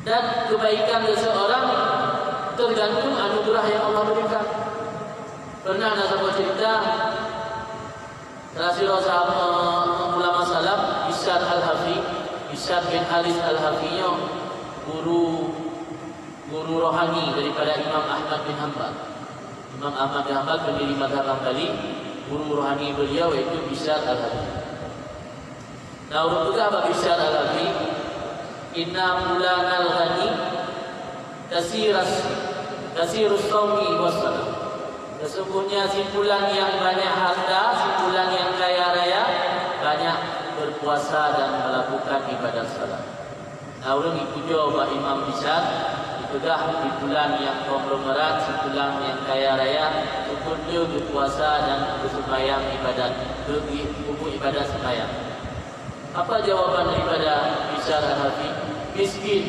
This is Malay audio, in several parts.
Dan kebaikan seseorang tergantung anugerah yang Allah berikan. Pernah ada sebuah cerita sahabat ulama salaf Ishaq Al-Hafi, Ishaq bin Haris Al-Hafinya, guru rohani daripada Imam Ahmad bin Hanbal. Imam Ahmad bin Hanbal pendiri mazhab Hambali, guru rohani beliau yaitu Ishaq Al-Hafi. Nah, urut juga apa Ishaq Al-Hafi? Inna fulanal ghani kasirus qaumi wassalam. Sesungguhnya si fulan yang banyak harta, si fulan yang kaya raya, banyak berpuasa dan melakukan ibadah salat. Nah, orang itu jawab Imam Ishaq, itulah si fulan yang konglomerat, si fulan yang kaya raya, syukur dia berpuasa dan bersembahyang ibadat, berkumpul ibadah sembahyang. Apa jawaban daripada Ishaq Al-Hafi? Miskin.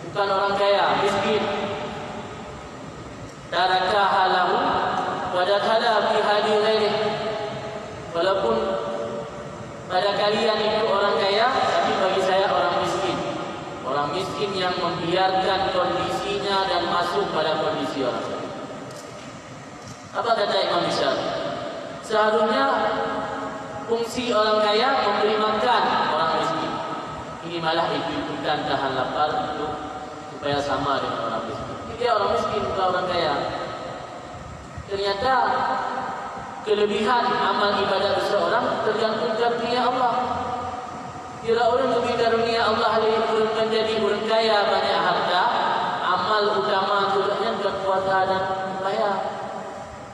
Bukan orang kaya, miskin. Taraka halahu wa dakhala fi hali ghairi. Walaupun pada kalian itu orang kaya, tapi bagi saya orang miskin. Orang miskin yang membiarkan kondisinya dan masuk pada kondisi orang kaya. Apa kata Imam Ishaq? Seharusnya fungsi orang kaya memberi makan orang miskin. Ini malah ikut-ikutan tahan lapar untuk supaya sama dengan orang miskin. Dia orang miskin, bukan orang kaya. Ternyata kelebihan amal ibadat seseorang tergantung karunia Allah. Bila orang lebih karunia Allah menjadi orang kaya banyak harta, amal utama tujuannya bukan puasa dan sembahyang.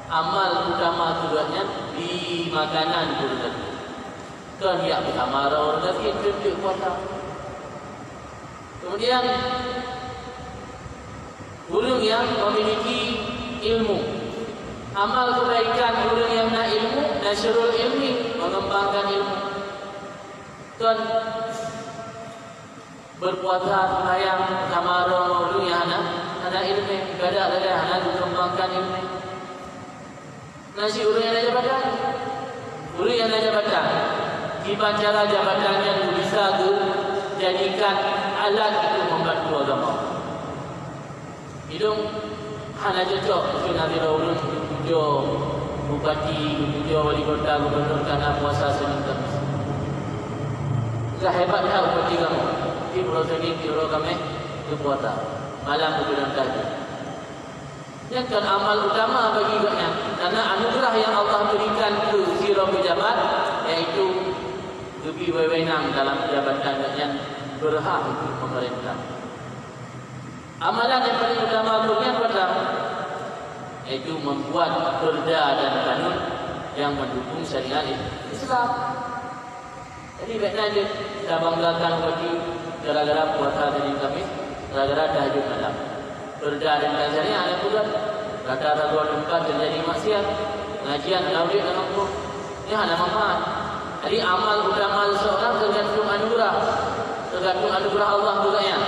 Amal utama tujuannya di makanan bukan. Kan dia bersamara orang lagi yang puasa. Kemudian orang yang memiliki ilmu, amal kebaikan orang yang nak ilmu, nasrul ilmi, mengembangkan ilmu. Tuan berpuasa sembahyang sama orang yang ada ilmu, ibadah ada mengembangkan ilmu. Nasi orang yang ada jabatan, orang yang ada jabatan, di pancara jabatannya bisa dijadikan alat untuk membantu agama. Hidung hanya cocok mungkin nanti orang tujuh bupati, tujuh wali kota, gubernur karena puasa Senin Khamis. Sudah hebat tak bupati kamu? Di Pulau Senin, di Pulau kami itu puasa malam berjalan kaki. Yang kan amal utama bagi banyak karena anugerah yang Allah berikan ke sirah pejabat, yaitu lebih wewenang dalam jabatan yang berhak untuk pemerintah. Amalan yang paling utama yang pertama yaitu membuat perda dan kanun yang mendukung syariat Islam. Jadi baiknya kita banggakan bagi gara-gara puasa Senin Khamis, gara-gara tahajud malam. Perda dan syariat ada pula kata dua tempat terjadi maksiat, ngajian laudi dan makruh. Ini ada manfaat. Jadi amal utama seseorang tergantung anugerah Allah juga ya.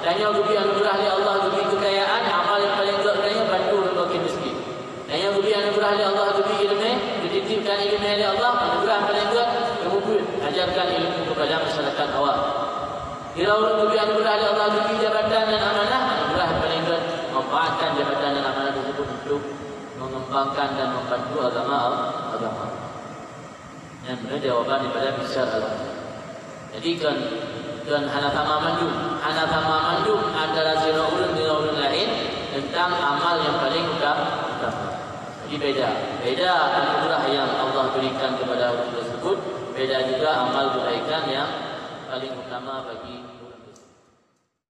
Dan yang lebih anugerah dari Allah, lebih kekayaan, amal yang paling beratnya bantu orang fakir miskin. Dan yang lebih anugerah dari Allah, lebih ilmu, dititipkan ilmu dari Allah, anugerah yang paling berat, kemudian ajarkan ilmu kepada masyarakat awam. Bila orang lebih anugerah dari Allah, lebih jabatan dan amanah, anugerah yang paling berat, memanfaatkan jabatan dan amanah tersebut untuk mengembangkan dan membantu agama. Yang benar jawaban daripada Ishaq Al-Hafi. Jadi kan hanafama mandu antara zira ulun dengan ulun lain tentang amal yang paling utama. Jadi beda anugerah yang Allah berikan kepada orang tersebut, beda juga amal kebaikan yang paling utama bagi